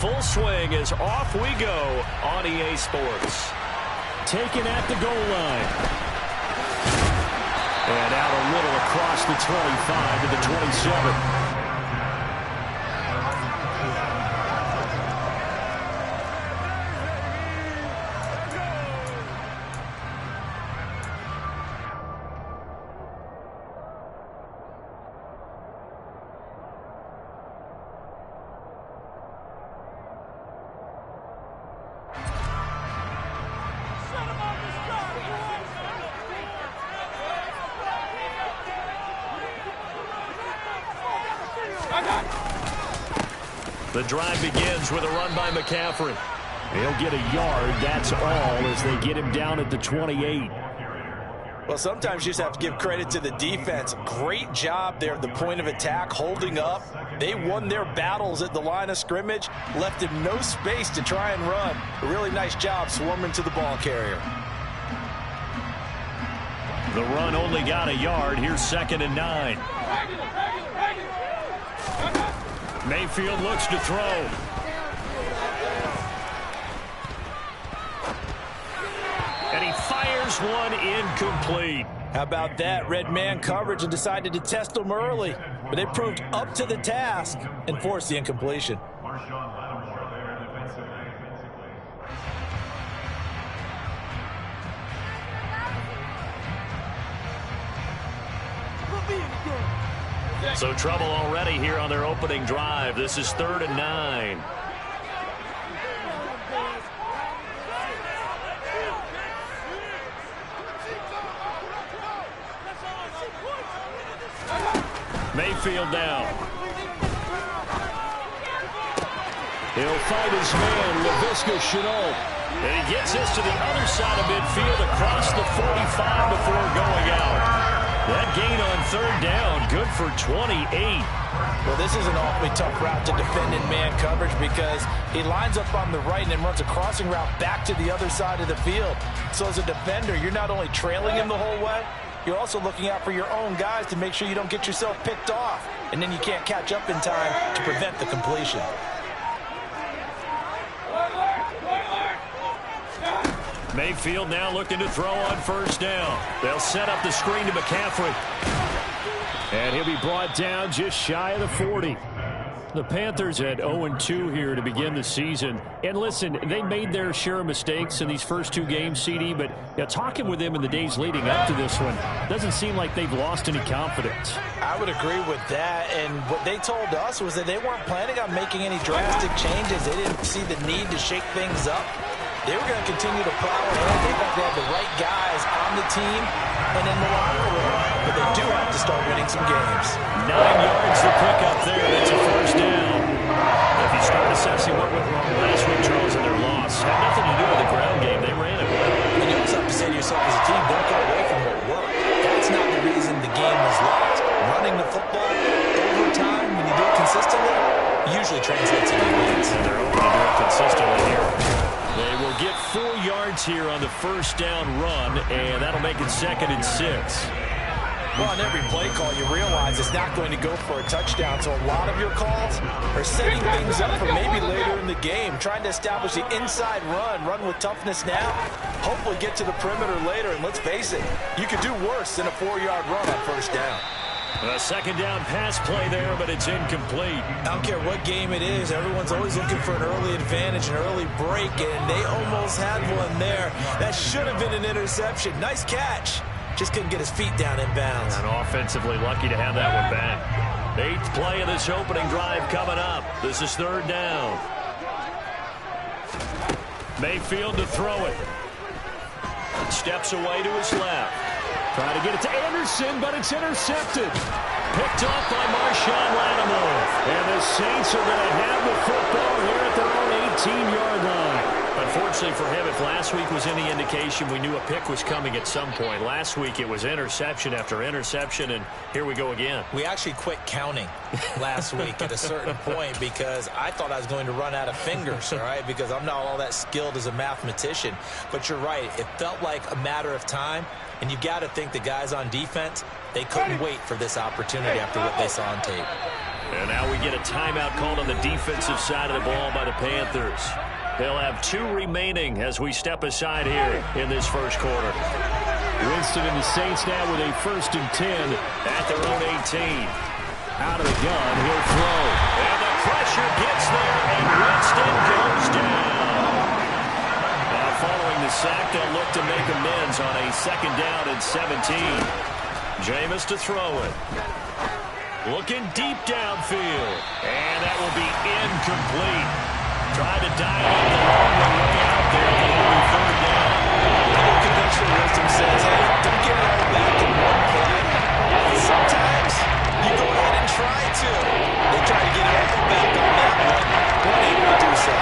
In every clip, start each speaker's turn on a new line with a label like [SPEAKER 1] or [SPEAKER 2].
[SPEAKER 1] Full swing as off we go on EA Sports.
[SPEAKER 2] Taken at the goal line.
[SPEAKER 1] And out a little across the 25 to the 27. The drive begins with a run by McCaffrey. He'll get a yard, that's all, as they get him down at the 28.
[SPEAKER 3] Well, sometimes you just have to give credit to the defense. Great job there at the point of attack, holding up. They won their battles at the line of scrimmage, left him no space to try and run. A really nice job swarming to the ball carrier.
[SPEAKER 1] The run only got a yard. Here's 2nd and 9. Mayfield looks to throw. And he fires one incomplete.
[SPEAKER 3] How about that? Red man coverage and decided to test them early. But they proved up to the task and forced the incompletion.
[SPEAKER 1] So trouble already here on their opening drive. This is 3rd and 9. Mayfield down.
[SPEAKER 2] He'll fight his man, LaVisca Chenault.
[SPEAKER 1] And he gets this to the other side of midfield across the 45 before going out. That gain on 3rd down, good for 28.
[SPEAKER 3] Well, this is an awfully tough route to defend in man coverage because he lines up on the right and then runs a crossing route back to the other side of the field. So as a defender, you're not only trailing him the whole way, you're also looking out for your own guys to make sure you don't get yourself picked off. And then you can't catch up in time to prevent the completion.
[SPEAKER 1] Mayfield now looking to throw on 1st down. They'll set up the screen to McCaffrey.
[SPEAKER 2] And he'll be brought down just shy of the 40. The Panthers at 0-2 here to begin the season. And listen, they made their share of mistakes in these first 2 games, CD, but talking with them in the days leading up to this one, doesn't seem like they've lost any confidence.
[SPEAKER 3] I would agree with that, and what they told us was that they weren't planning on making any drastic changes. They didn't see the need to shake things up. They were going to continue to plow ahead. They thought they had the right guys on the team and in the locker room. But they do have to start winning some games.
[SPEAKER 1] 9 yards to pick up there. That's a 1st down. If you start assessing what went wrong last week, Charles, in their loss, had nothing to do with the ground game. They ran it well.
[SPEAKER 3] And you also have to say to yourself as a team, don't go away from what worked. That's not the reason the game was lost. Running the football over time, when you do it consistently, usually translates into wins.
[SPEAKER 1] And they're open to do it consistently here. They will get 4 yards here on the 1st down run, and that'll make it 2nd and 6.
[SPEAKER 3] Well, on every play call, you realize it's not going to go for a touchdown, so a lot of your calls are setting things up for maybe later in the game, trying to establish the inside run with toughness now, hopefully get to the perimeter later, and let's face it, you could do worse than a 4-yard run on 1st down.
[SPEAKER 1] A 2nd down pass play there, but it's incomplete.
[SPEAKER 3] I don't care what game it is. Everyone's always looking for an early advantage, an early break, and they almost had one there. That should have been an interception. Nice catch. Just couldn't get his feet down in bounds.
[SPEAKER 1] And offensively lucky to have that one back. 8th play of this opening drive coming up. This is 3rd down. Mayfield to throw it. Steps away to his left.
[SPEAKER 2] Trying to get it to Anderson, but it's intercepted.
[SPEAKER 1] Picked off by Marshawn Lattimore.
[SPEAKER 2] And the Saints are going to have the football here at their own 18-yard line.
[SPEAKER 1] Unfortunately for him, if last week was any indication, we knew a pick was coming at some point. Last week it was interception after interception, and here we go again.
[SPEAKER 3] We actually quit counting last week at a certain point because I thought I was going to run out of fingers, all right, because I'm not all that skilled as a mathematician. But you're right. It felt like a matter of time, and you got to think the guys on defense, they couldn't wait for this opportunity after what they saw on tape.
[SPEAKER 1] And now we get a timeout called on the defensive side of the ball by the Panthers. They'll have 2 remaining as we step aside here in this first quarter.
[SPEAKER 2] Winston and the Saints now with a 1st and 10
[SPEAKER 1] at their own 18.
[SPEAKER 2] Out of the gun, he'll throw.
[SPEAKER 1] And the pressure gets there, and Winston goes down. Now following the sack, they'll look to make amends on a 2nd down and 17. Jameis to throw it. Looking deep downfield. And that will be incomplete. Tried to dial up the long way out there. But only 3rd down.
[SPEAKER 3] Conventional wisdom says, hey, don't get it all back in one play. Sometimes you go ahead and try to. They try to get it all back on that one. We're able to do so.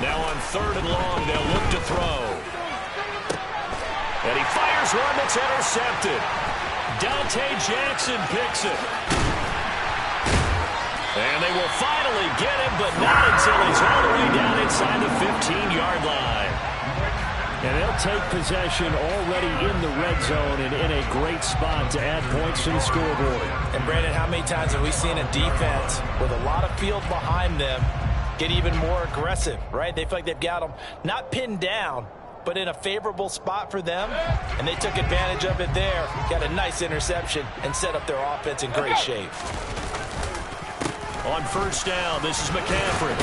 [SPEAKER 1] Now on 3rd and long, they'll look to throw. And he fires one that's intercepted. Dante Jackson picks it. And they will finally get him, but not until he's all the way down inside the 15-yard line.
[SPEAKER 2] And they'll take possession already in the red zone and in a great spot to add points to the scoreboard.
[SPEAKER 3] And, Brandon, how many times have we seen a defense with a lot of field behind them get even more aggressive, right? They feel like they've got them not pinned down, but in a favorable spot for them, and they took advantage of it there. Got a nice interception and set up their offense in great shape.
[SPEAKER 1] On 1st down, this is McCaffrey.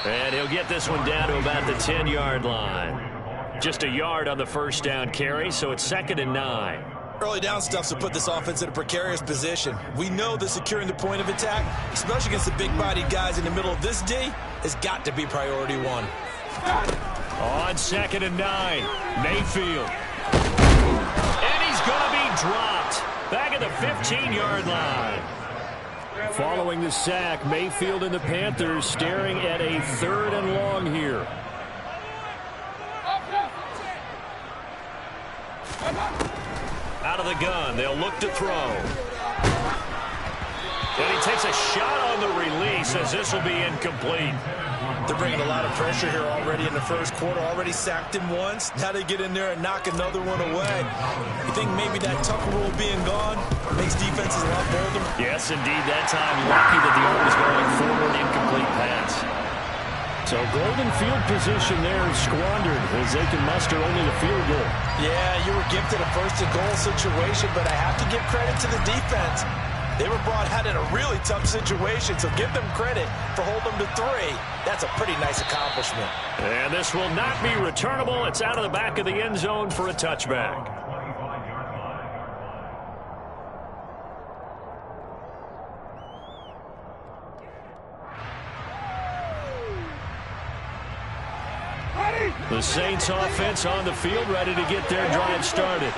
[SPEAKER 1] And he'll get this one down to about the 10-yard line. Just a yard on the 1st down carry, so it's 2nd and 9.
[SPEAKER 3] Early down stuff to put this offense in a precarious position. We know that securing the point of attack, especially against the big-bodied guys in the middle of this D, has got to be priority 1.
[SPEAKER 1] On 2nd and 9, Mayfield. And he's going to be dropped. Back at the 15-yard line.
[SPEAKER 2] Following the sack, Mayfield and the Panthers staring at a 3rd and long here.
[SPEAKER 1] Out of the gun, they'll look to throw. And he takes a shot on the release as this will be incomplete.
[SPEAKER 3] They're bringing a lot of pressure here already in the first quarter. Already sacked him once. Now they get in there and knock another one away. You think maybe that Tucker rule being gone makes defenses a lot bolder?
[SPEAKER 1] Yes, indeed. That time, lucky that the arm was going forward. Incomplete pass.
[SPEAKER 2] So golden field position there squandered as they can muster only a field goal.
[SPEAKER 3] Yeah, you were gifted a 1st and goal situation, but I have to give credit to the defense. They were brought out in a really tough situation, so give them credit for holding them to 3. That's a pretty nice accomplishment.
[SPEAKER 1] And this will not be returnable. It's out of the back of the end zone for a touchback. The Saints offense on the field, ready to get their drive started.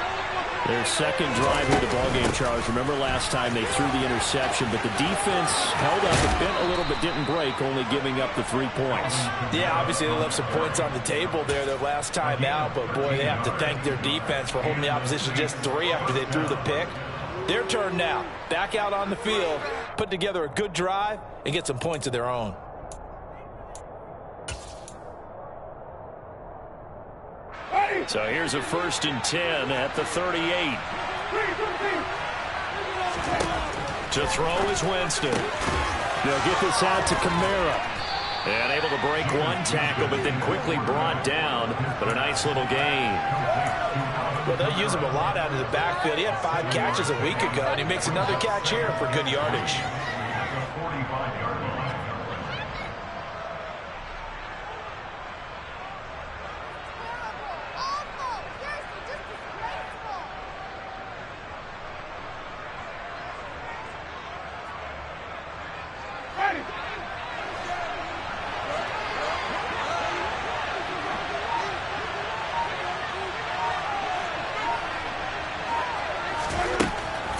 [SPEAKER 2] Their 2nd drive here, the ballgame, Charles. Remember last time they threw the interception, but the defense held up and bent a little bit, didn't break, only giving up the 3 points.
[SPEAKER 3] Yeah, obviously they left some points on the table there their last time out, but boy, they have to thank their defense for holding the opposition just 3 after they threw the pick. Their turn now. Back out on the field, put together a good drive, and get some points of their own.
[SPEAKER 1] So here's a 1st and 10 at the 38. To throw is Winston.
[SPEAKER 2] They'll get this out to Kamara.
[SPEAKER 1] And able to break one tackle, but then quickly brought down. But a nice little gain.
[SPEAKER 3] Well, they'll use him a lot out of the backfield. He had 5 catches a week ago, and he makes another catch here for good yardage.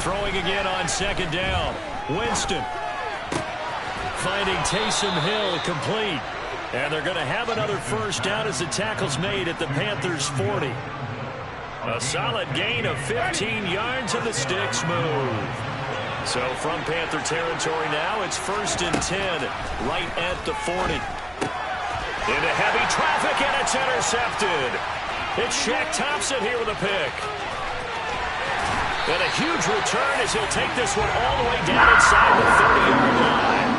[SPEAKER 1] Throwing again on 2nd down. Winston finding Taysom Hill complete. And they're going to have another 1st down as the tackle's made at the Panthers' 40. A solid gain of 15 yards and the sticks move. So from Panther territory now, it's 1st and 10 right at the 40. Into heavy traffic, and it's intercepted. It's Shaq Thompson here with a pick. And a huge return as he'll take this one all the way down inside the 30-yard line.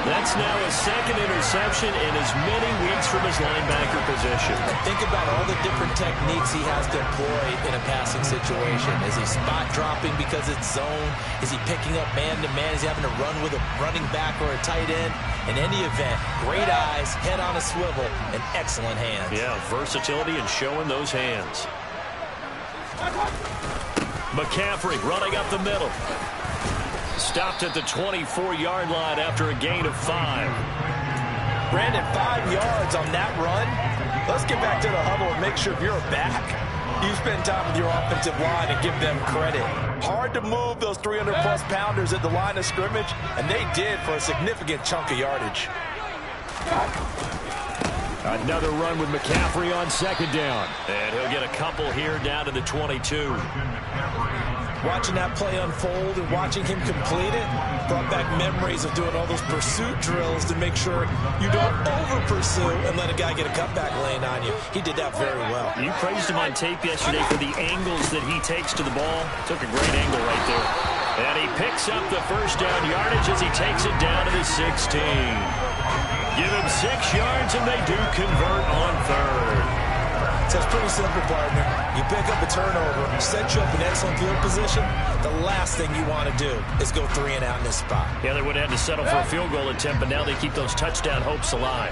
[SPEAKER 1] That's now his second interception in as many weeks from his linebacker position.
[SPEAKER 3] And think about all the different techniques he has to employ in a passing situation. Is he spot dropping because it's zone? Is he picking up man-to-man? Is he having to run with a running back or a tight end? In any event, great eyes, head on a swivel, and excellent hands.
[SPEAKER 1] Yeah, versatility and showing those hands. McCaffrey running up the middle. Stopped at the 24-yard line after a gain of 5.
[SPEAKER 3] Brandon, 5 yards on that run. Let's get back to the huddle and make sure if you're a back, you spend time with your offensive line and give them credit. Hard to move those 300-plus pounders at the line of scrimmage, and they did for a significant chunk of yardage.
[SPEAKER 2] Another run with McCaffrey on second down.
[SPEAKER 1] And he'll get a couple here down to the 22.
[SPEAKER 3] Watching that play unfold and watching him complete it brought back memories of doing all those pursuit drills to make sure you don't over-pursue and let a guy get a cutback lane on you. He did that very well.
[SPEAKER 1] You praised him on tape yesterday for the angles that he takes to the ball. Took a great angle right there. And he picks up the first down yardage as he takes it down to the 16. Give him 6 yards, and they do convert on third.
[SPEAKER 3] So it's pretty simple, partner. You pick up a turnover, set you up in excellent field position. The last thing you want to do is go 3 and out in this spot.
[SPEAKER 1] Yeah, they would have had to settle for a field goal attempt, but now they keep those touchdown hopes alive.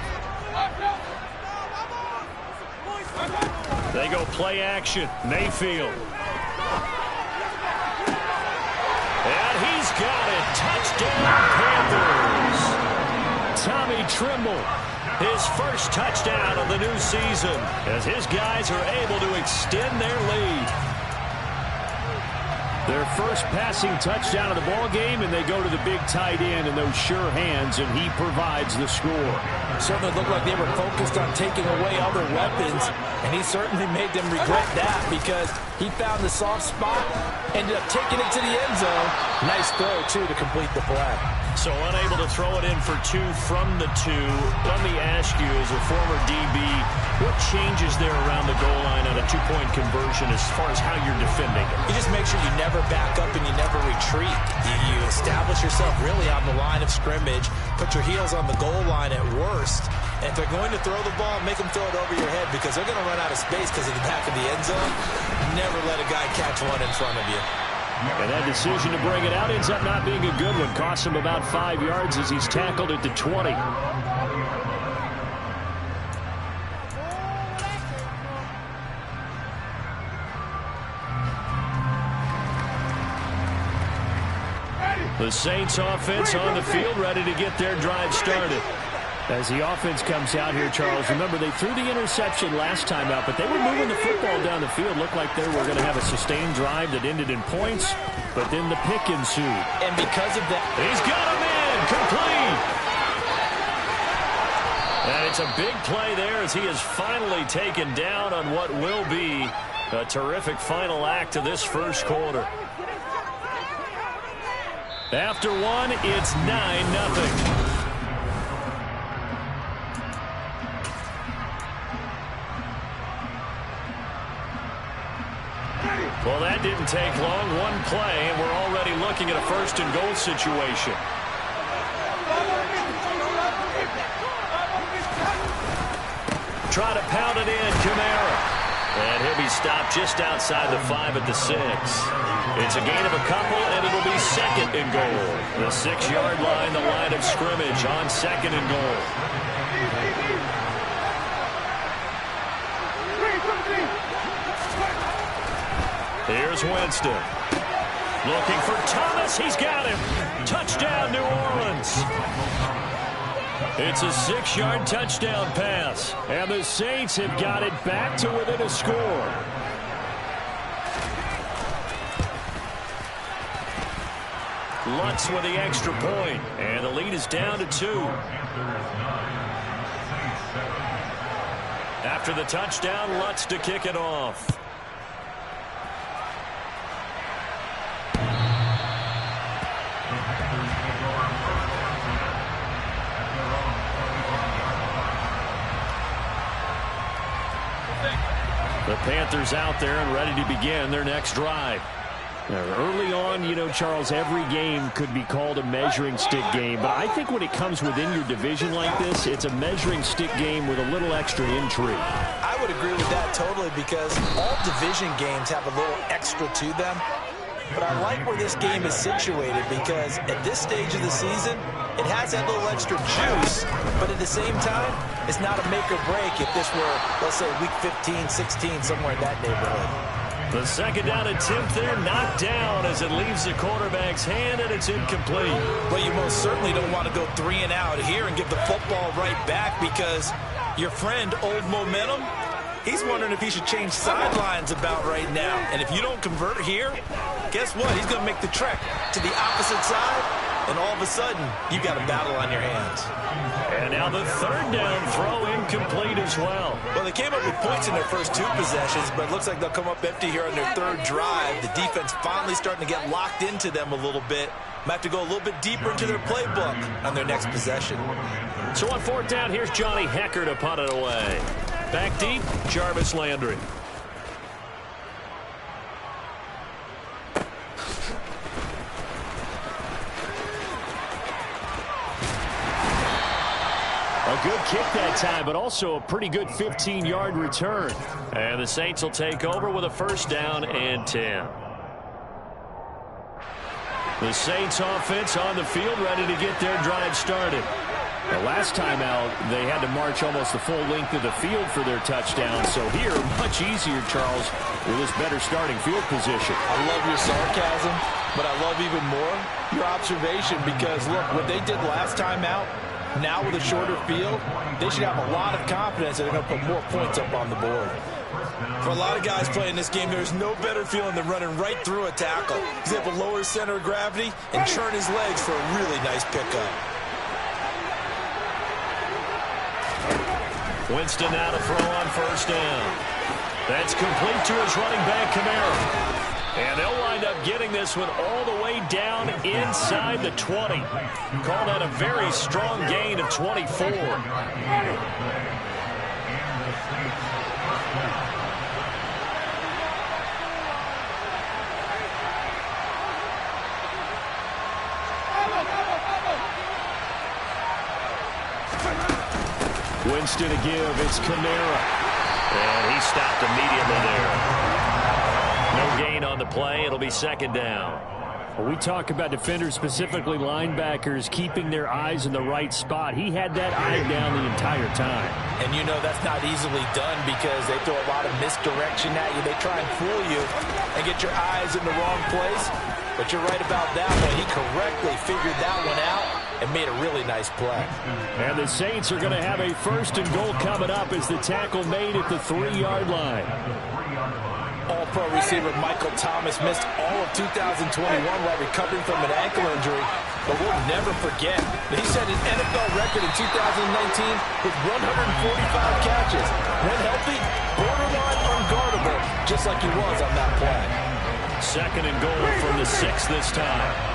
[SPEAKER 1] They go play action. Mayfield. And he's got it. Touchdown, Panthers. Tommy Trimble, his first touchdown of the new season, as his guys are able to extend their lead.
[SPEAKER 2] Their first passing touchdown of the ball game, and they go to the big tight end and those sure hands, and he provides the score.
[SPEAKER 3] Certainly looked like they were focused on taking away other weapons, and he certainly made them regret that because he found the soft spot, ended up taking it to the end zone. Nice throw, too, to complete the play.
[SPEAKER 1] So unable to throw it in for 2 from the 2. Let me ask you, as a former DB, what changes there around the goal line on a 2-point conversion as far as how you're defending it?
[SPEAKER 3] You just make sure you never back up and you never retreat. You establish yourself really on the line of scrimmage, put your heels on the goal line at worst, and if they're going to throw the ball, make them throw it over your head because they're going to run out of space because of the back of the end zone. Never let a guy catch one in front of you.
[SPEAKER 2] And that decision to bring it out ends up not being a good one. Costs him about 5 yards as he's tackled at the 20.
[SPEAKER 1] The Saints offense on the field, ready to get their drive started.
[SPEAKER 2] As the offense comes out here, Charles, remember they threw the interception last time out, but they were moving the football down the field. Looked like they were going to have a sustained drive that ended in points, but then the pick ensued.
[SPEAKER 3] And because of that,
[SPEAKER 1] he's got him in, complete. And it's a big play there as he is finally taken down on what will be a terrific final act of this first quarter. After one, it's 9-0. Well, that didn't take long. One play, and we're already looking at a first-and-goal situation. Try to pound it in, Kamara. And he'll be stopped just outside the 5 at the 6. It's a gain of a couple, and it'll be second and goal. The 6-yard line, the line of scrimmage on second and goal. Here's Winston. Looking for Thomas. He's got him. Touchdown, New Orleans. It's a 6-yard touchdown pass.
[SPEAKER 2] And the Saints have got it back to within a score.
[SPEAKER 1] Lutz with the extra point. And the lead is down to 2. After the touchdown, Lutz to kick it off.
[SPEAKER 2] Panthers out there and ready to begin their next drive. Now, early on, you know, Charles, every game could be called a measuring stick game. But I think when it comes within your division like this, it's a measuring stick game with a little extra intrigue.
[SPEAKER 3] I would agree with that totally, because all division games have a little extra to them. But I like where this game is situated, because at this stage of the season, it has that little extra juice, but at the same time, it's not a make or break if this were, let's say, week 15, 16, somewhere in that neighborhood.
[SPEAKER 1] The second down attempt there, knocked down as it leaves the quarterback's hand, and it's incomplete.
[SPEAKER 3] Well, you most certainly don't want to go 3 and out here and give the football right back, because your friend, Old Momentum, he's wondering if he should change sidelines about right now. And if you don't convert here, guess what? He's going to make the trek to the opposite side, and all of a sudden, you've got a battle on your hands.
[SPEAKER 1] And now the third down throw incomplete as well.
[SPEAKER 3] Well, they came up with points in their first 2 possessions, but it looks like they'll come up empty here on their third drive. The defense finally starting to get locked into them a little bit. Might have to go a little bit deeper into their playbook on their next possession.
[SPEAKER 1] So on fourth down, here's Johnny Hecker to punt it away. Back deep, Jarvis Landry.
[SPEAKER 2] A good kick that time, but also a pretty good 15-yard return.
[SPEAKER 1] And the Saints will take over with a first down and 10. The Saints offense on the field, ready to get their drive started.
[SPEAKER 2] The last time out, they had to march almost the full length of the field for their touchdown. So here, much easier, Charles, with this better starting field position.
[SPEAKER 3] I love your sarcasm, but I love even more your observation, because, look, what they did last time out, now with a shorter field, they should have a lot of confidence that they're going to put more points up on the board. For a lot of guys playing this game, there's no better feeling than running right through a tackle. He's able to lower his center of gravity and churn his legs for a really nice pickup.
[SPEAKER 1] Winston now to throw on first down. That's complete to his running back, Kamara. And they'll wind up getting this one all the way down inside the 20. Call that a very strong gain of 24.
[SPEAKER 2] Winston to give. It's Kamara.
[SPEAKER 1] And he stopped immediately there. No gain on the play. It'll be second down.
[SPEAKER 2] Well, we talk about defenders, specifically linebackers, keeping their eyes in the right spot. He had that eye down the entire time.
[SPEAKER 3] And you know that's not easily done, because they throw a lot of misdirection at you. They try and fool you and get your eyes in the wrong place. But you're right about that one. He correctly figured that one out and made a really nice play.
[SPEAKER 2] And the Saints are going to have a first and goal coming up as the tackle made at the 3-yard line.
[SPEAKER 3] All-pro receiver Michael Thomas missed all of 2021 while recovering from an ankle injury. But we'll never forget that he set an NFL record in 2019 with 145 catches. When healthy, borderline unguardable, just like he was on that play.
[SPEAKER 1] Second and goal from the 6 this time.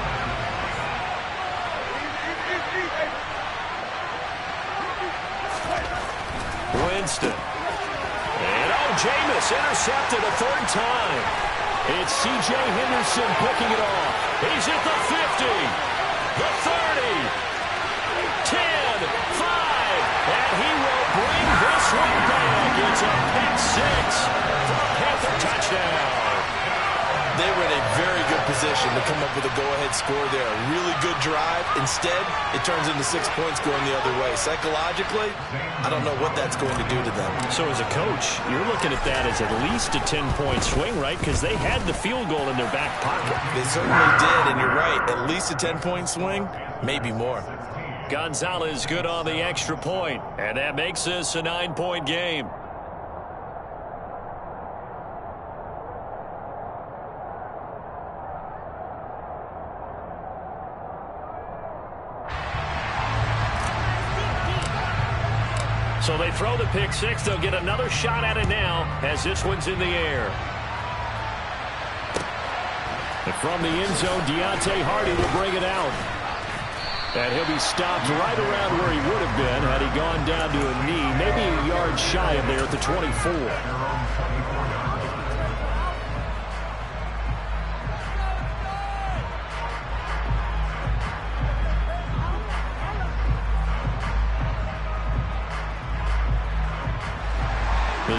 [SPEAKER 1] Winston. And Jameis intercepted a third time.
[SPEAKER 2] It's C.J. Henderson picking it off.
[SPEAKER 1] He's at the 50, the 30, 10, 5, and he will bring this one back. It's a pick 6 for a Panther touchdown.
[SPEAKER 3] They were in a very good position to come up with a go-ahead score there. A really good drive. Instead, it turns into 6 points going the other way. Psychologically, I don't know what that's going to do to them.
[SPEAKER 1] So as a coach, you're looking at that as at least a 10-point swing, right? Because they had the field goal in their back pocket.
[SPEAKER 3] They certainly did, and you're right. At least a 10-point swing, maybe more.
[SPEAKER 1] Gonzalez good on the extra point, and that makes this a 9-point game. So they throw the pick 6. They'll get another shot at it now as this one's in the air.
[SPEAKER 2] And from the end zone, Deontay Hardy will bring it out. And he'll be stopped right around where he would have been had he gone down to a knee, maybe a yard shy of there at the 24.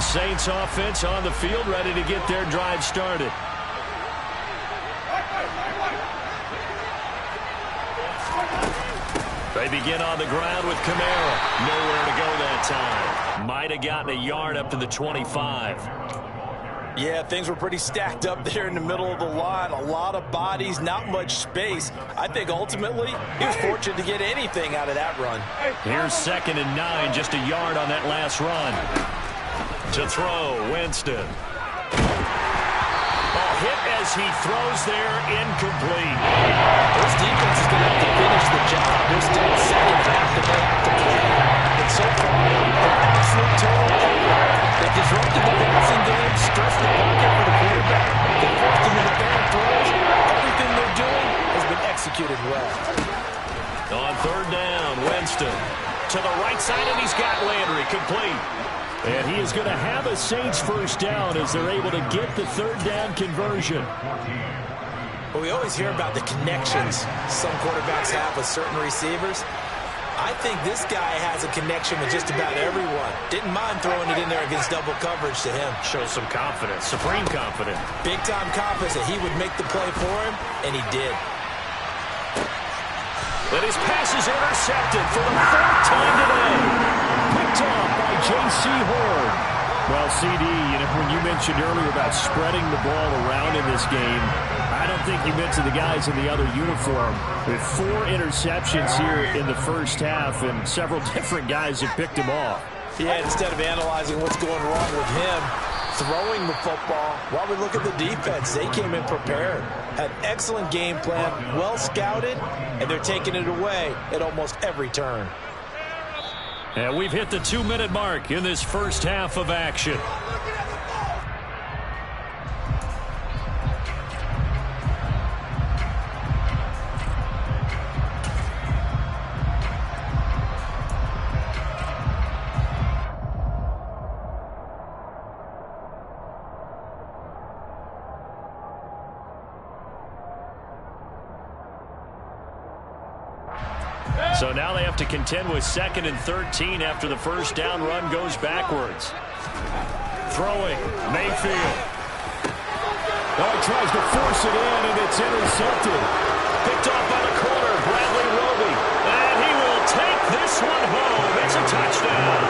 [SPEAKER 1] Saints offense on the field, ready to get their drive started. They begin on the ground with Kamara. Nowhere to go that time. Might have gotten a yard up to the 25.
[SPEAKER 3] Yeah, things were pretty stacked up there in the middle of the line. A lot of bodies, not much space. I think ultimately he was fortunate to get anything out of that run.
[SPEAKER 1] Here's 2nd and 9, just a yard on that last run. To throw, Winston. Hit as he throws there, incomplete.
[SPEAKER 3] This defense is going to have to finish the job. There's still a second half that they have to play. And so far, an absolute total effort. They disrupted the passing game, stressed the pocket for the quarterback. They forced him into bad throws. Everything they're doing has been executed well.
[SPEAKER 1] On 3rd down, Winston. To the right side, and he's got Landry complete.
[SPEAKER 2] And he is going to have a Saints first down as they're able to get the 3rd down conversion.
[SPEAKER 3] Well, we always hear about the connections some quarterbacks have with certain receivers. I think this guy has a connection with just about everyone. Didn't mind throwing it in there against double coverage to him.
[SPEAKER 1] Shows some confidence, supreme confidence.
[SPEAKER 3] Big-time confidence that he would make the play for him, and he did.
[SPEAKER 1] But his pass is intercepted for the 4th time today.
[SPEAKER 2] Picked up by J.C. Horn. Well, CD, when you mentioned earlier about spreading the ball around in this game, I don't think you mentioned the guys in the other uniform. With 4 interceptions here in the first half, and several different guys have picked him off.
[SPEAKER 3] Yeah, instead of analyzing what's going wrong with him, throwing the football, while we look at the defense, they came in prepared. Had excellent game plan, well scouted, and they're taking it away at almost every turn.
[SPEAKER 1] And we've hit the 2-minute mark in this first half of action. So now they have to contend with 2nd and 13 after the first down run goes backwards. Throwing, Mayfield.
[SPEAKER 2] Oh, he tries to force it in, and it's intercepted.
[SPEAKER 1] Picked off by the corner, Bradley Roby. And he will take this one home. It's a touchdown.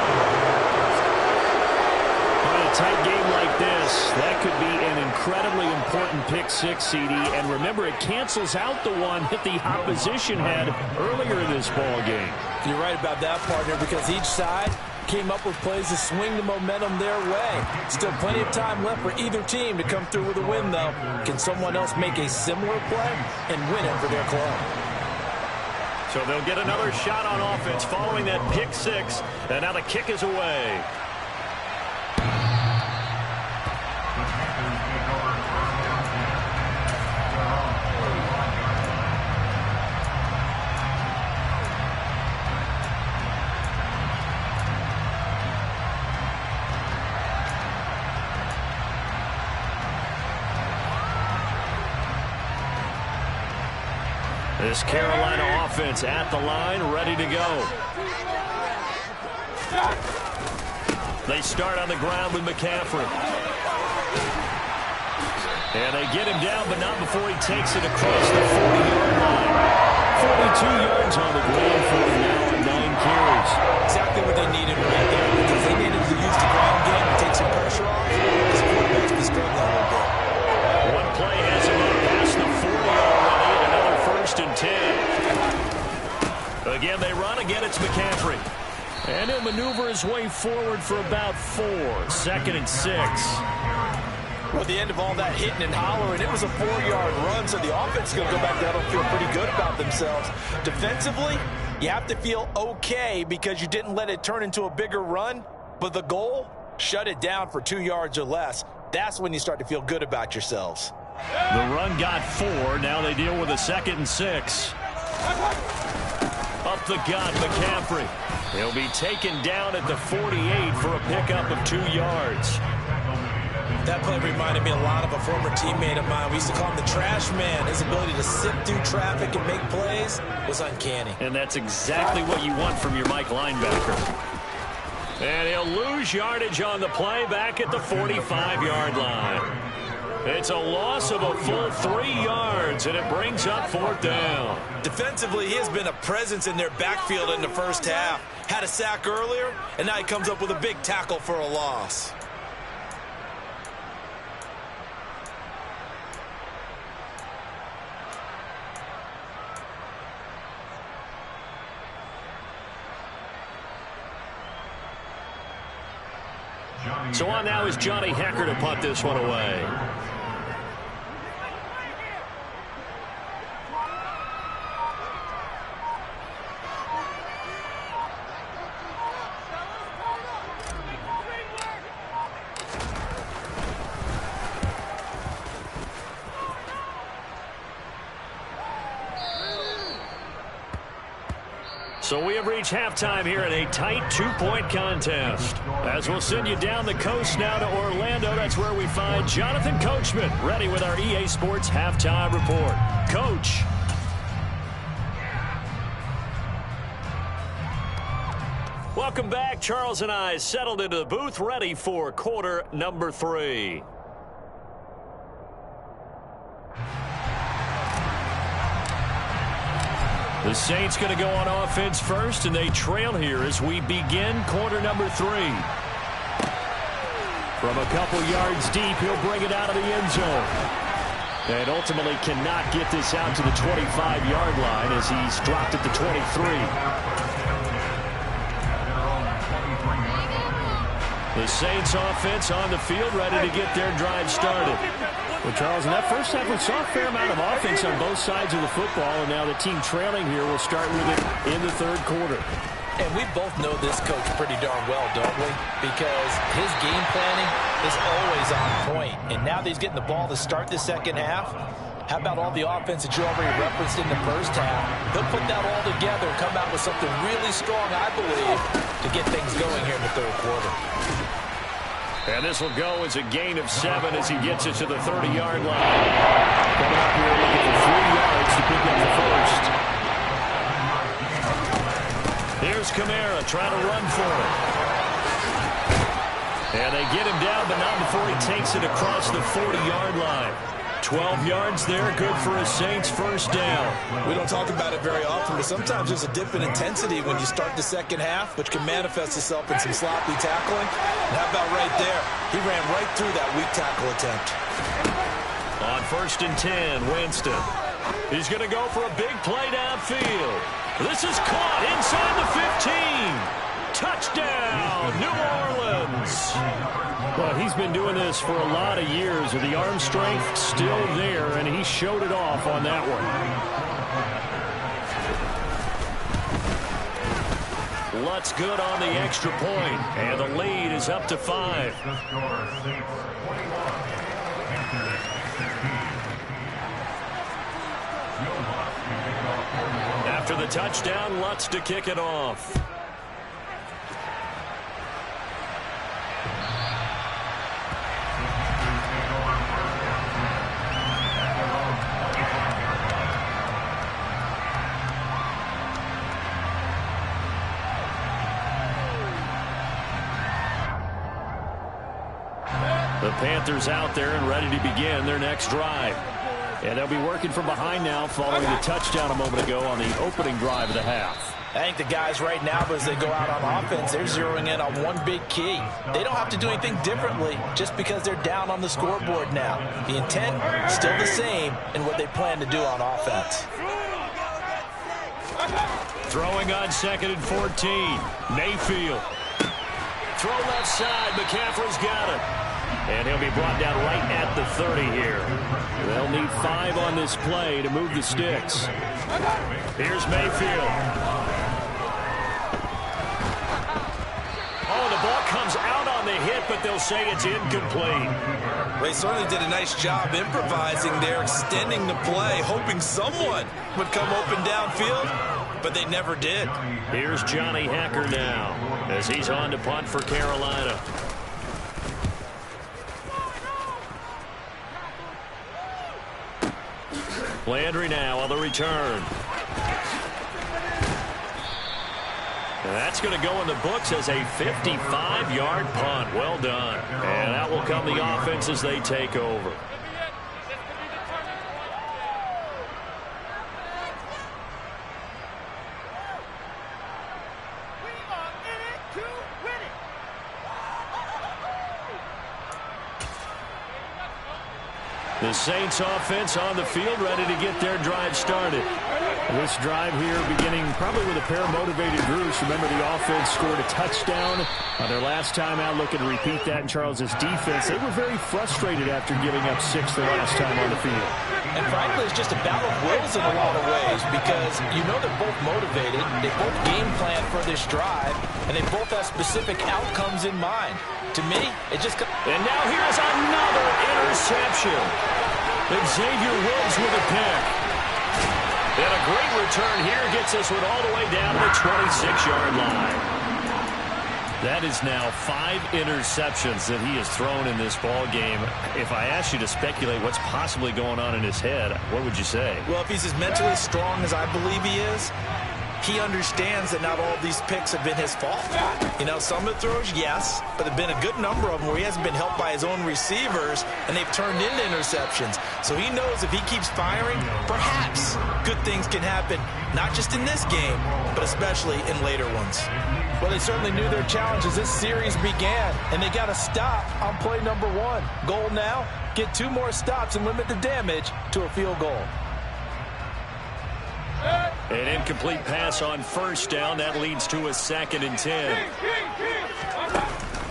[SPEAKER 2] In a tight game like this, that could be an incredibly important pick 6, CD. And remember, it cancels out the one that the opposition had earlier in this ball game.
[SPEAKER 3] You're right about that, partner, because each side came up with plays to swing the momentum their way. Still plenty of time left for either team to come through with a win, though. Can someone else make a similar play and win it for their club?
[SPEAKER 1] So they'll get another shot on offense following that pick 6. And now the kick is away. This Carolina offense at the line, ready to go. They start on the ground with McCaffrey. And they get him down, but not before he takes it across the 40-yard line. 42 yards on the ground for him now on 9 carries.
[SPEAKER 3] Exactly what they needed right there, because they needed to use the ground game to take some pressure off. This quarterback's been struggling a little bit.
[SPEAKER 1] One play has him up past the 40 already, and another 1st and 10. Again, they run. Again, it's McCaffrey.
[SPEAKER 2] And he'll maneuver his way forward for about 4.
[SPEAKER 1] 2nd and 6.
[SPEAKER 3] Well, at the end of all that hitting and hollering, it was a 4-yard run, so the offense is going to go back down and feel pretty good about themselves. Defensively, you have to feel okay because you didn't let it turn into a bigger run, but the goal, shut it down for 2 yards or less. That's when you start to feel good about yourselves.
[SPEAKER 1] The run got 4. Now they deal with a 2nd and 6. Up the gut, McCaffrey. He'll be taken down at the 48 for a pickup of 2 yards.
[SPEAKER 3] That play reminded me a lot of a former teammate of mine. We used to call him the trash man. His ability to sift through traffic and make plays was uncanny.
[SPEAKER 1] And that's exactly what you want from your Mike linebacker.
[SPEAKER 2] And he'll lose yardage on the play back at the 45-yard line. It's a loss of a full 3 yards, and it brings up 4th down.
[SPEAKER 3] Defensively, he has been a presence in their backfield in the first half. Had a sack earlier, and now he comes up with a big tackle for a loss.
[SPEAKER 2] So on now is Johnny Hecker to punt this one away. So we have reached halftime here in a tight 2-point contest. As we'll send you down the coast now to Orlando, that's where we find Jonathan Coachman, ready with our EA Sports Halftime Report. Coach. Welcome back. Charles and I settled into the booth, ready for quarter number 3. The Saints going to go on offense first, and they trail here as we begin quarter number 3. From a couple yards deep, he'll bring it out of the end zone. And ultimately cannot get this out to the 25-yard line as he's dropped at the 23. The Saints offense on the field, ready to get their drive started. Well, Charles, in that first half, we saw a fair amount of offense on both sides of the football, and now the team trailing here will start with it in the third quarter.
[SPEAKER 3] And we both know this coach pretty darn well, don't we? Because his game planning is always on point. And now that he's getting the ball to start the second half, how about all the offense that you already referenced in the first half? He'll put that all together and come out with something really strong, I believe, to get things going here in the third quarter.
[SPEAKER 2] And this will go as a gain of 7 as he gets it to the 30-yard line. Coming up here looking for 3 yards to pick up the first. Here's Kamara trying to run for it. And they get him down, but not before he takes it across the 40-yard line. 12 yards there, good for a Saints first down.
[SPEAKER 3] We don't talk about it very often, but sometimes there's a dip in intensity when you start the second half, which can manifest itself in some sloppy tackling. And how about right there? He ran right through that weak tackle attempt.
[SPEAKER 2] On 1st and 10, Winston. He's going to go for a big play downfield. This is caught inside the 15. Touchdown, New Orleans. Well, he's been doing this for a lot of years. The arm strength still there, and he showed it off on that one. Lutz good on the extra point, and the lead is up to 5. After the touchdown, Lutz to kick it off. The Panthers out there and ready to begin their next drive. And they'll be working from behind now following the touchdown a moment ago on the opening drive of the half.
[SPEAKER 3] I think the guys right now, as they go out on offense, they're zeroing in on one big key. They don't have to do anything differently just because they're down on the scoreboard now. The intent, still the same in what they plan to do on offense.
[SPEAKER 2] Throwing on 2nd and 14. Mayfield. Throw left side. McCaffrey's got it. And he'll be brought down right at the 30 here. They'll need 5 on this play to move the sticks. Here's Mayfield. Oh, the ball comes out on the hit, but they'll say it's incomplete.
[SPEAKER 3] They certainly did a nice job improvising there, extending the play, hoping someone would come open downfield, but they never did.
[SPEAKER 2] Here's Johnny Hecker now as he's on to punt for Carolina. Landry now on the return.
[SPEAKER 1] That's going to go in the books as a 55-yard punt. Well done. And that will come the offense as they take over. The Saints offense on the field, ready to get their drive started. This drive here beginning probably with a pair of motivated groups. Remember, the offense scored a touchdown on their last time out, looking to repeat that in Charles's defense. They were very frustrated after giving up 6 the last time on the field.
[SPEAKER 3] And frankly, it's just a battle of wills in a lot of ways because you know they're both motivated. They both game plan for this drive, and they both have specific outcomes in mind. To me, it just...
[SPEAKER 1] And now here's another interception. Xavier Woods with a pick. And a great return here gets this one all the way down to the 26-yard line. That is now 5 interceptions that he has thrown in this ball game. If I asked you to speculate what's possibly going on in his head, what would you say?
[SPEAKER 3] Well, if he's as mentally strong as I believe he is, he understands that not all of these picks have been his fault. You know, some of the throws, yes, but there have been a good number of them where he hasn't been helped by his own receivers, and they've turned into interceptions. So he knows if he keeps firing, perhaps good things can happen, not just in this game, but especially in later ones. Well, they certainly knew their challenge as this series began, and they got a stop on play number 1. Goal now, get 2 more stops and limit the damage to a field goal.
[SPEAKER 1] An incomplete pass on first down. That leads to a 2nd and 10.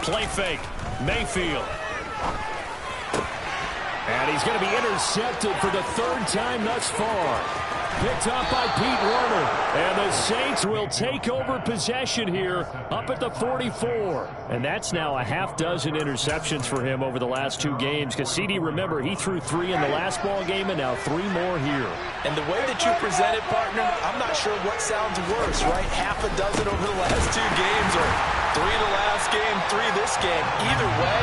[SPEAKER 1] Play fake. Mayfield.
[SPEAKER 2] And he's going to be intercepted for the 3rd time thus far. Picked up by Pete Werner. And the Saints will take over possession here up at the 44. And that's now a half-dozen interceptions for him over the last 2 games. Because CD, remember, he threw 3 in the last ball game and now 3 more here. And the way that you present it, partner, I'm not sure what sounds worse, right? Half a dozen over the last 2 games or 3 the last game, 3 this game. Either way,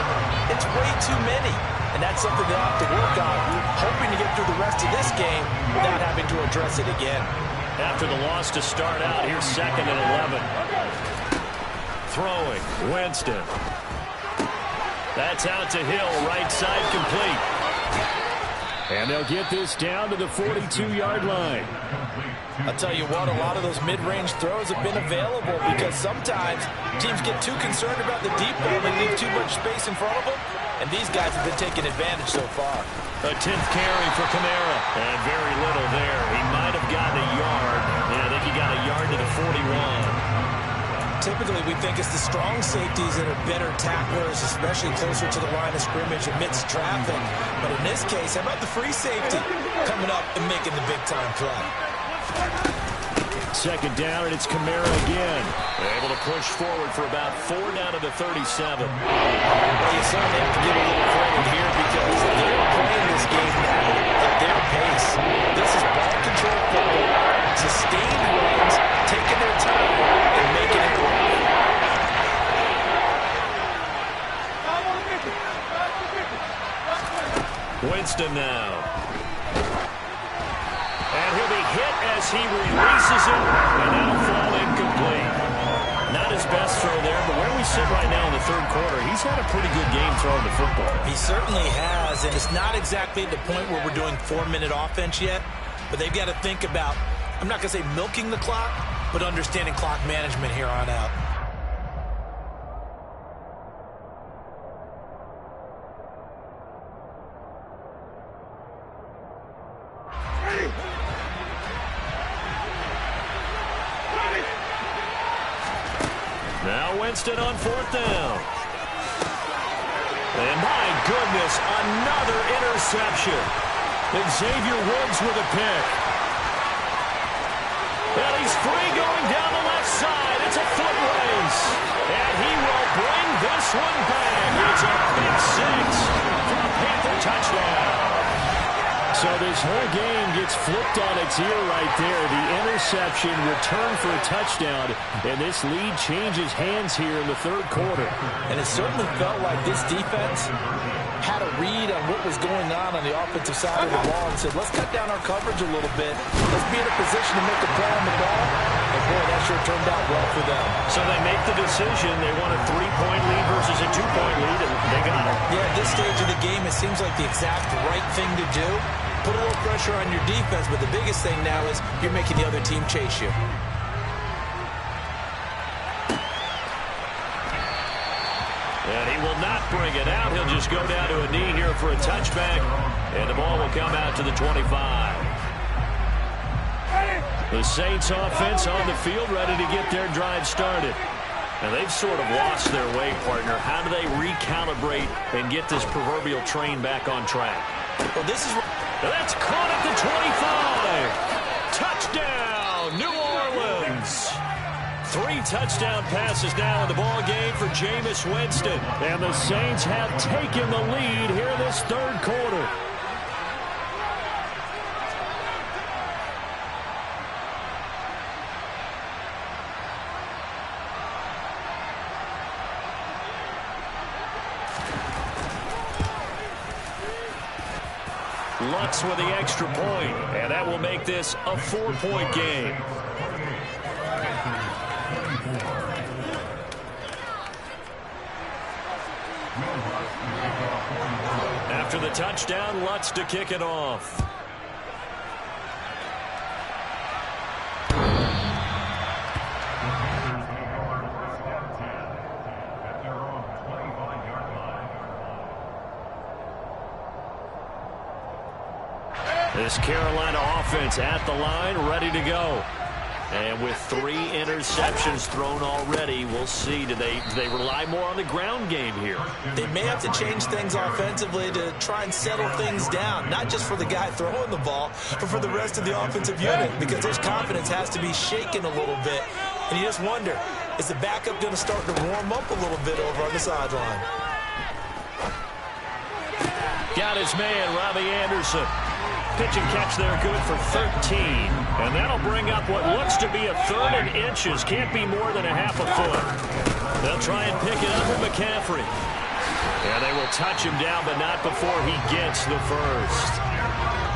[SPEAKER 2] it's way too many. And that's something they'll have to work on, hoping to get through the rest of this game without having to address it again.
[SPEAKER 1] After the loss to start out, here's 2nd and 11. Throwing, Winston. That's out to Hill, right side complete. And they'll get this down to the 42-yard line.
[SPEAKER 3] I'll tell you what, a lot of those mid-range throws have been available because sometimes teams get too concerned about the deep ball and leave too much space in front of them, and these guys have been taking advantage so far.
[SPEAKER 1] A 10th carry for Kamara, and very little there. He might have gotten a yard. Yeah, I think he got a yard to the 41.
[SPEAKER 3] Typically, we think it's the strong safeties that are better tacklers, especially closer to the line of scrimmage amidst traffic. But in this case, how about the free safety coming up and making the big-time play?
[SPEAKER 2] 2nd down, and it's Kamara again.
[SPEAKER 1] Able to push forward for about 4 down to the 37.
[SPEAKER 3] Well, you certainly have to give a little credit here because they're playing this game now at their pace. This is ball control football, sustained runs, taking their time, and making it work.
[SPEAKER 1] Winston now. And he'll be hit as he releases it, and that'll fall incomplete. Not his best throw there, but where we sit right now in the 3rd quarter, he's had a pretty good game throwing the football.
[SPEAKER 3] He certainly has, and it's not exactly at the point where we're doing 4-minute offense yet, but they've got to think about, I'm not going to say milking the clock, but understanding clock management here on out.
[SPEAKER 1] Now Winston on 4th down. And my goodness, another interception. Xavier Woods with a pick. And he's free going down the left side. It's a foot race. And he will bring this one back. It's a big 6 for a Panther touchdown.
[SPEAKER 2] So this whole game gets flipped on its ear right there. The interception, return for a touchdown, and this lead changes hands here in the 3rd quarter.
[SPEAKER 3] And it certainly felt like this defense had a read on what was going on the offensive side of the ball and said, let's cut down our coverage a little bit. Let's be in a position to make a play on the ball. And, boy, that sure turned out well for them.
[SPEAKER 1] So they make the decision. They want a 3-point lead versus a 2-point lead, and they got it.
[SPEAKER 3] Yeah, at this stage of the game, it seems like the exact right thing to do. Put a little pressure on your defense, but the biggest thing now is you're making the other team chase you.
[SPEAKER 1] And he will not bring it out. He'll just go down to a knee here for a touchback. And the ball will come out to the 25. The Saints offense on the field, ready to get their drive started. And they've sort of lost their way, partner. How do they recalibrate and get this proverbial train back on track?
[SPEAKER 3] Well, this is...
[SPEAKER 1] That's caught at the 25. Touchdown, New Orleans. 3 touchdown passes now in the ball game for Jameis Winston.
[SPEAKER 2] And the Saints have taken the lead here this third quarter.
[SPEAKER 1] Lutz with the extra point, and that will make this a 4-point game. After the touchdown, Lutz to kick it off. This Carolina offense at the line, ready to go. And with 3 interceptions thrown already, we'll see. Do they rely more on the ground game here?
[SPEAKER 3] They may have to change things offensively to try and settle things down, not just for the guy throwing the ball, but for the rest of the offensive unit, because his confidence has to be shaken a little bit. And you just wonder, is the backup going to start to warm up a little bit over on the sideline?
[SPEAKER 1] Got his man, Robbie Anderson. Pitch and catch there, good for 13. And that'll bring up what looks to be a 3rd and inches. Can't be more than a half a foot. They'll try and pick it up with McCaffrey. And they will touch him down, but not before he gets the first.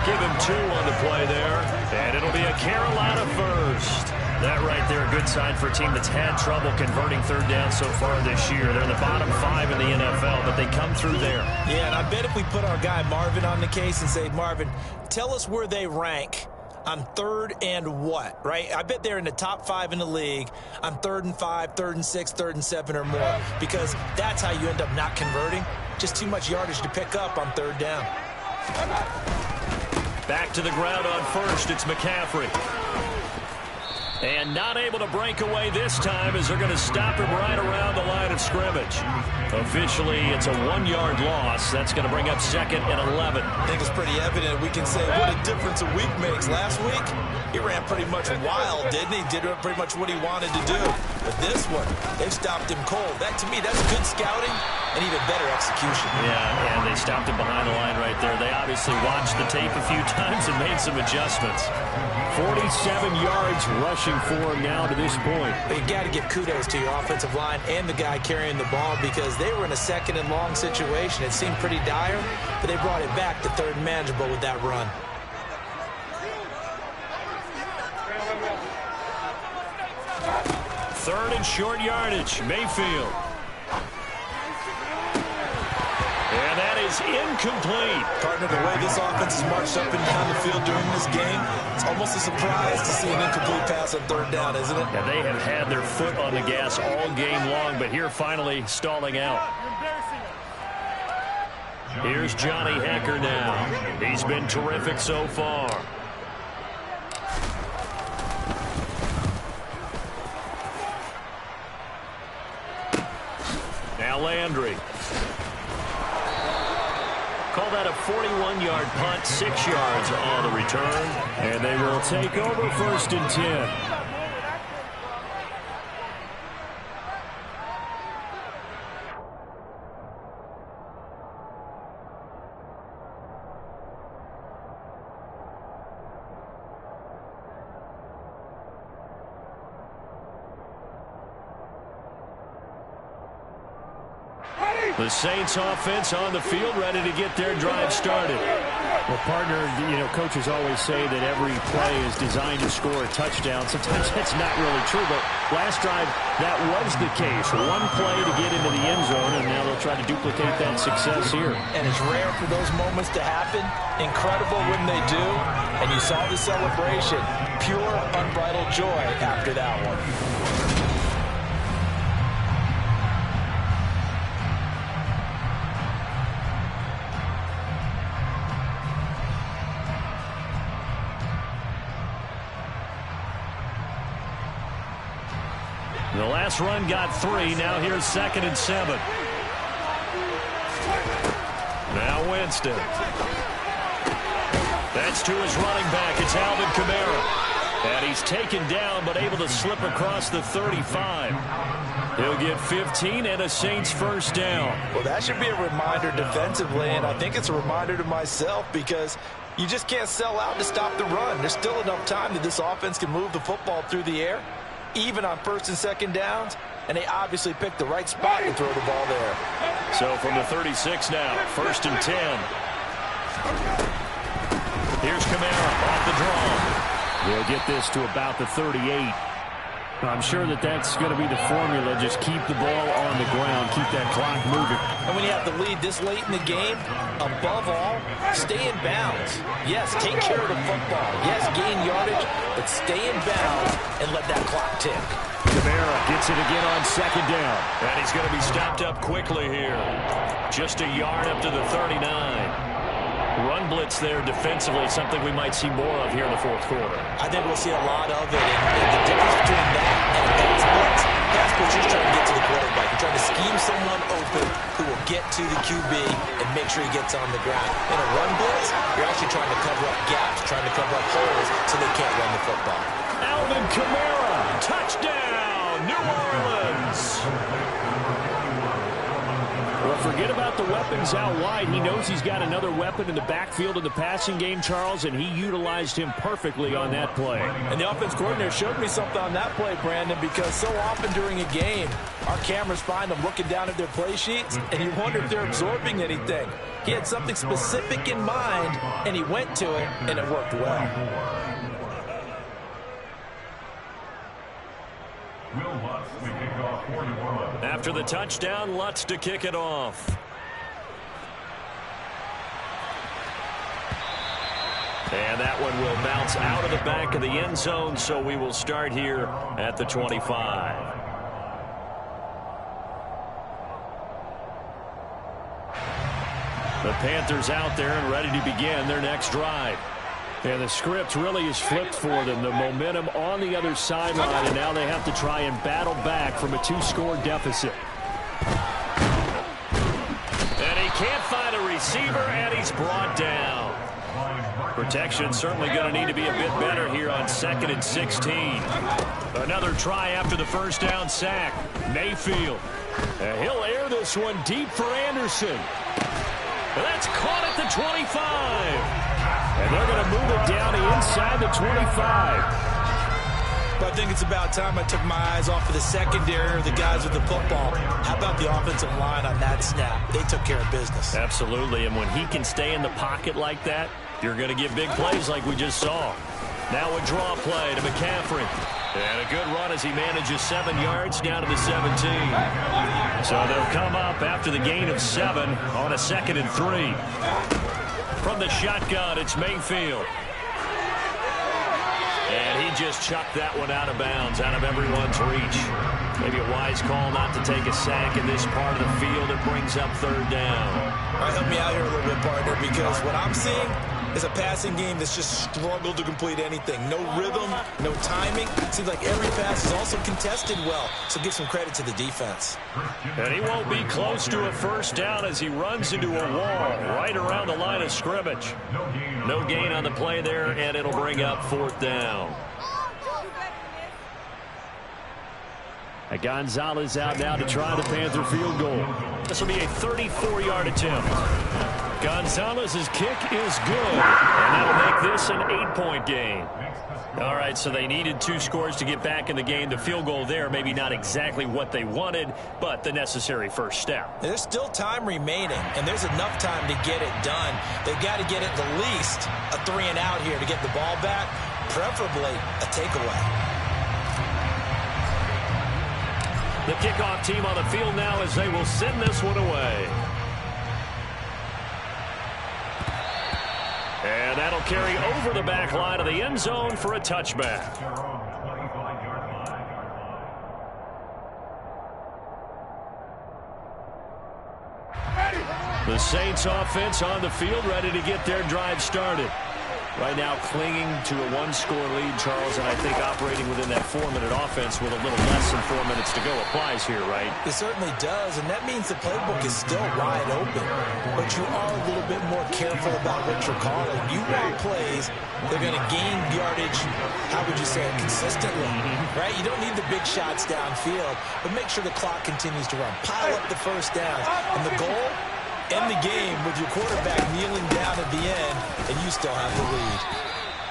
[SPEAKER 1] Give him 2 on the play there. And it'll be a Carolina first. That right there, a good sign for a team that's had trouble converting 3rd down so far this year. They're in the bottom 5 in the NFL, but they come through there.
[SPEAKER 3] Yeah, and I bet if we put our guy Marvin on the case and say, Marvin, tell us where they rank on 3rd and what, right? I bet they're in the top 5 in the league on 3rd and 5, 3rd and 6, 3rd and 7 or more, because that's how you end up not converting. Just too much yardage to pick up on 3rd down.
[SPEAKER 1] Back to the ground on first, it's McCaffrey. And not able to break away this time as they're going to stop him right around the line of scrimmage. Officially, it's a 1-yard loss. That's going to bring up 2nd and 11.
[SPEAKER 3] I think it's pretty evident. We can say what a difference a week makes. Last week, he ran pretty much wild, didn't he? Did pretty much what he wanted to do. But this one, they've stopped him cold. That, to me, that's good scouting and even better execution.
[SPEAKER 1] Yeah, and they stopped him behind the line right there. They obviously watched the tape a few times and made some adjustments.
[SPEAKER 2] 47 yards rushing for him now to this point.
[SPEAKER 3] But you got to give kudos to your offensive line and the guy carrying the ball, because they were in a 2nd and long situation. It seemed pretty dire, but they brought it back to 3rd and manageable with that run.
[SPEAKER 1] Third and short yardage, Mayfield. And that is incomplete.
[SPEAKER 3] Partner, the way this offense has marched up and down the field during this game, it's almost a surprise to see an incomplete pass on 3rd down, isn't it?
[SPEAKER 1] Yeah, they have had their foot on the gas all game long, but here finally stalling out. Here's Johnny Hekker now. He's been terrific so far. Now Landry. Call that a 41-yard punt, 6 yards on the return.
[SPEAKER 2] And they will take over 1st and 10.
[SPEAKER 1] The Saints offense on the field, ready to get their drive started.
[SPEAKER 2] Well, partner, coaches always say that every play is designed to score a touchdown. Sometimes that's not really true, but last drive, that was the case. One play to get into the end zone, and now they'll try to duplicate that success here.
[SPEAKER 3] And it's rare for those moments to happen. Incredible when they do. And you saw the celebration. Pure, unbridled joy after that one.
[SPEAKER 1] The last run got 3. Now here's 2nd and 7. Now Winston. That's to his running back. It's Alvin Kamara. And he's taken down but able to slip across the 35. He'll get 15 and a Saints first down.
[SPEAKER 3] Well, that should be a reminder defensively, and I think it's a reminder to myself because you just can't sell out to stop the run. There's still enough time that this offense can move the football through the air, even on 1st and 2nd downs, and they obviously picked the right spot to throw the ball there.
[SPEAKER 1] So from the 36 now, 1st and 10. Here's Kamara off the draw.
[SPEAKER 2] They'll get this to about the 38. I'm sure that's going to be the formula. Just keep the ball on the ground, keep that clock moving.
[SPEAKER 3] And when you have the lead this late in the game, above all, stay in bounds. Yes, take care of the football. Yes, gain yardage, but stay in bounds and let that clock tick.
[SPEAKER 2] Kamara gets it again on 2nd down.
[SPEAKER 1] And he's going to be stopped up quickly here. Just a yard up to the 39. Run blitz there defensively, something we might see more of here in the 4th quarter.
[SPEAKER 3] I think we'll see a lot of it. And the difference between that and a pass blitz, you're trying to get to the quarterback. You're trying to scheme someone open who will get to the QB and make sure he gets on the ground. In a run blitz, you're actually trying to cover up gaps, trying to cover up holes so they can't run the football.
[SPEAKER 1] Alvin Kamara, touchdown, New Orleans.
[SPEAKER 2] Well, forget about the weapons out wide. He knows he's got another weapon in the backfield in the passing game, Charles, and he utilized him perfectly on that play.
[SPEAKER 3] And the offense coordinator showed me something on that play, Brandon, because so often during a game, our cameras find them looking down at their play sheets, and you wonder if they're absorbing anything. He had something specific in mind, and he went to it, and it worked well.
[SPEAKER 1] After the touchdown, Lutz to kick it off. And that one will bounce out of the back of the end zone, so we will start here at the 25. The Panthers out there and ready to begin their next drive. And the script really is flipped for them. The momentum on the other sideline, and now they have to try and battle back from a 2-score deficit. And he can't find a receiver, and he's brought down. Protection certainly going to need to be a bit better here on 2nd and 16. Another try after the first down sack. Mayfield. And he'll air this one deep for Anderson. And that's caught at the 25. And they're going to move it down inside the 25.
[SPEAKER 3] But I think it's about time I took my eyes off of the secondary or the guys with the football. How about the offensive line on that snap? They took care of business.
[SPEAKER 1] Absolutely, and when he can stay in the pocket like that, you're going to get big plays like we just saw. Now a draw play to McCaffrey. And a good run as he manages 7 yards down to the 17. So they'll come up after the gain of 7 on a 2nd and 3. From the shotgun, it's Mayfield. And he just chucked that one out of bounds, out of everyone's reach. Maybe a wise call not to take a sack in this part of the field. It brings up 3rd down.
[SPEAKER 3] All right, help me out here a little bit, partner, because what I'm seeing is a passing game that's just struggled to complete anything. No rhythm, no timing. It seems like every pass is also contested well, so give some credit to the defense.
[SPEAKER 1] And he won't be close to a first down as he runs into a wall right around the line of scrimmage. No gain on the play there, and it'll bring up 4th down.
[SPEAKER 2] Gonzalez out now to try the Panther field goal.
[SPEAKER 1] This will be a 34-yard attempt.
[SPEAKER 2] Gonzalez's kick is good, and that'll make this an 8-point game. All right, so they needed 2 scores to get back in the game. The field goal there, maybe not exactly what they wanted, but the necessary first step.
[SPEAKER 3] There's still time remaining, and there's enough time to get it done. They've got to get at the least a 3-and-out here to get the ball back, preferably a takeaway.
[SPEAKER 2] The kickoff team on the field now as they will send this one away. And that'll carry over the back line of the end zone for a touchback. The Saints offense on the field, ready to get their drive started. Right now clinging to a 1-score lead, Charles, and I think operating within that 4-minute offense with a little less than 4 minutes to go applies here, right?
[SPEAKER 3] It certainly does, and that means the playbook is still wide open. But you are a little bit more careful about what you're calling. You want plays, they're going to gain yardage, how would you say it, consistently, right? You don't need the big shots downfield, but make sure the clock continues to run. Pile up the first downs, and the goal? End the game with your quarterback kneeling down at the end, and you still have the lead.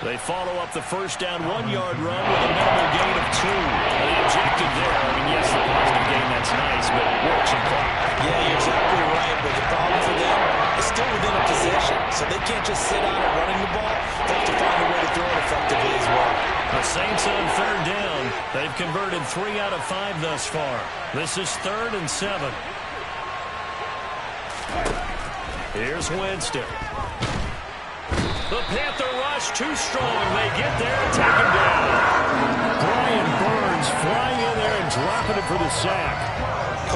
[SPEAKER 2] They follow up the first down 1-yard run with a minimal gain of 2. The objective there, I mean, yes, the positive gain, that's nice, but it works in clock.
[SPEAKER 3] Yeah, you're exactly right, but the problem for them is still within a possession, so they can't just sit on it running the ball. They have to find a way to throw it effectively as well.
[SPEAKER 2] The Saints on 3rd down. They've converted 3 out of 5 thus far. This is 3rd and 7. Here's Winston. The Panther rush too strong. They get there and take him down. Brian Burns flying in there and dropping it for the sack.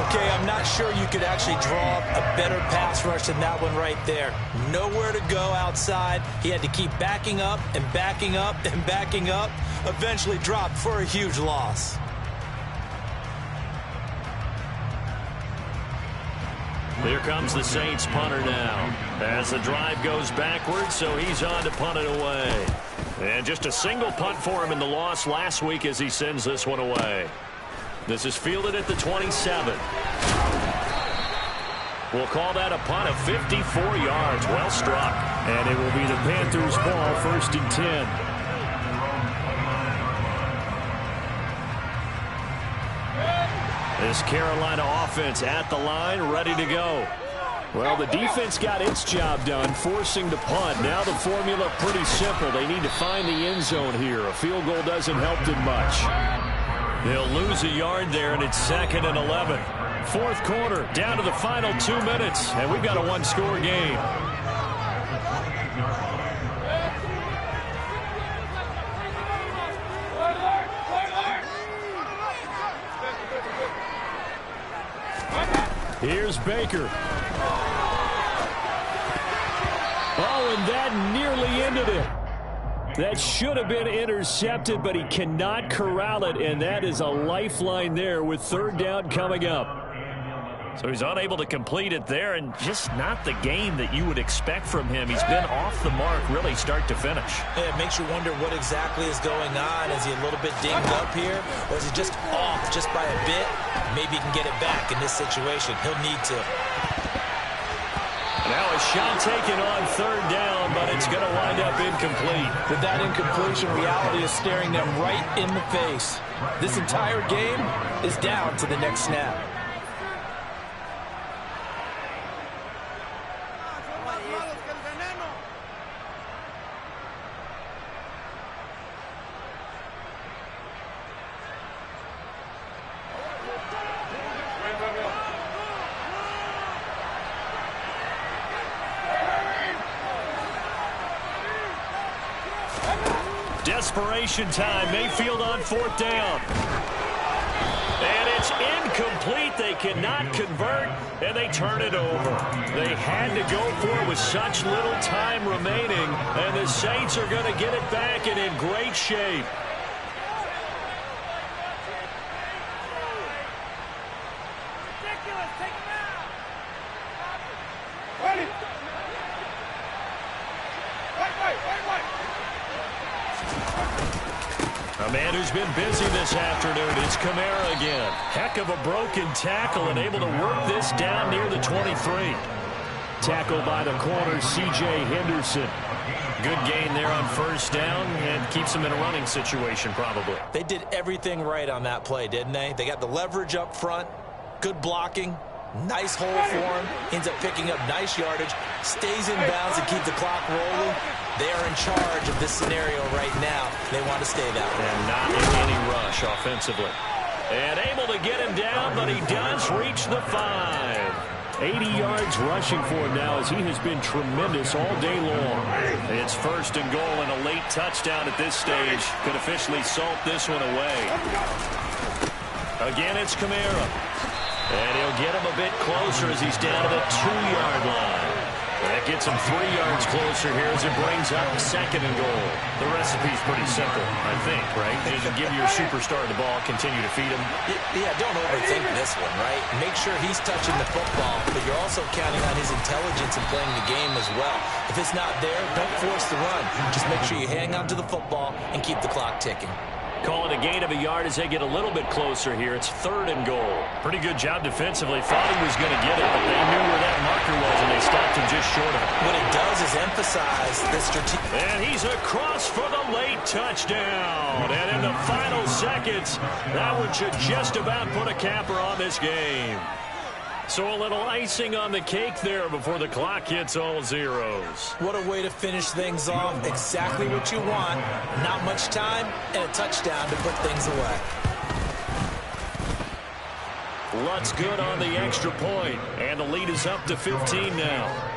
[SPEAKER 3] Okay, I'm not sure you could actually draw a better pass rush than that one right there. Nowhere to go outside. He had to keep backing up and backing up and backing up. Eventually dropped for a huge loss.
[SPEAKER 2] Here comes the Saints punter now. As the drive goes backwards, so he's on to punt it away. And just a single punt for him in the loss last week as he sends this one away. This is fielded at the 27. We'll call that a punt of 54 yards. Well struck. And it will be the Panthers' ball, 1st and 10. This Carolina offense at the line, ready to go. Well, the defense got its job done, forcing the punt. Now the formula pretty simple. They need to find the end zone here. A field goal doesn't help them much. They'll lose a yard there, and it's 2nd and 11. 4th quarter, down to the final 2 minutes, and we've got a 1-score game. Here's Baker. Oh, and that nearly ended it. That should have been intercepted, but he cannot corral it, and that is a lifeline there with 3rd down coming up. So he's unable to complete it there, and just not the game that you would expect from him. He's been off the mark really start to finish.
[SPEAKER 3] Yeah, it makes you wonder what exactly is going on. Is he a little bit dinged up here, or is he just off just by a bit? Maybe he can get it back in this situation. He'll need to.
[SPEAKER 2] Now a shot taken on 3rd down, but it's going to wind up incomplete.
[SPEAKER 3] With that incompletion, reality is staring them right in the face. This entire game is down to the next snap.
[SPEAKER 2] Desperation time. Mayfield on 4th down. And it's incomplete. They cannot convert, and they turn it over. They had to go for it with such little time remaining, and the Saints are going to get it back and in great shape. A man who's been busy this afternoon is Kamara again. Heck of a broken tackle and able to work this down near the 23. tackle by the corner, C.J. Henderson.
[SPEAKER 1] Good gain there on first down and keeps them in a running situation probably.
[SPEAKER 3] They did everything right on that play, didn't they? They got the leverage up front, good blocking, nice hole for him, ends up picking up nice yardage, stays in bounds and keeps the clock rolling. They are in charge of this scenario right now. They want to stay that way.
[SPEAKER 1] And not in any rush offensively. And able to get him down, but he does reach the 5.
[SPEAKER 2] 80 yards rushing for him now as he has been tremendous all day long.
[SPEAKER 1] It's first and goal and a late touchdown at this stage could officially salt this one away. Again, it's Kamara. And he'll get him a bit closer as he's down to the 2-yard line. That gets him 3 yards closer here as it brings up second and goal. The recipe's pretty simple, I think, right? Just give your superstar the ball, continue to feed him.
[SPEAKER 3] Yeah, don't overthink this one, right? Make sure he's touching the football, but you're also counting on his intelligence in playing the game as well. If it's not there, don't force the run. Just make sure you hang on to the football and keep the clock ticking.
[SPEAKER 1] Call it a gain of a yard as they get a little bit closer here. It's third and goal. Pretty good job defensively. Thought he was going to get it, but they knew where that marker was, and they stopped him just short of it.
[SPEAKER 3] What it does is emphasize the strategic.
[SPEAKER 1] And he's across for the late touchdown. And in the final seconds, that one should just about put a capper on this game. So a little icing on the cake there before the clock hits all zeros.
[SPEAKER 3] What a way to finish things off. Exactly what you want. Not much time and a touchdown to put things away.
[SPEAKER 1] Lutt's good on the extra point, and the lead is up to 15 now.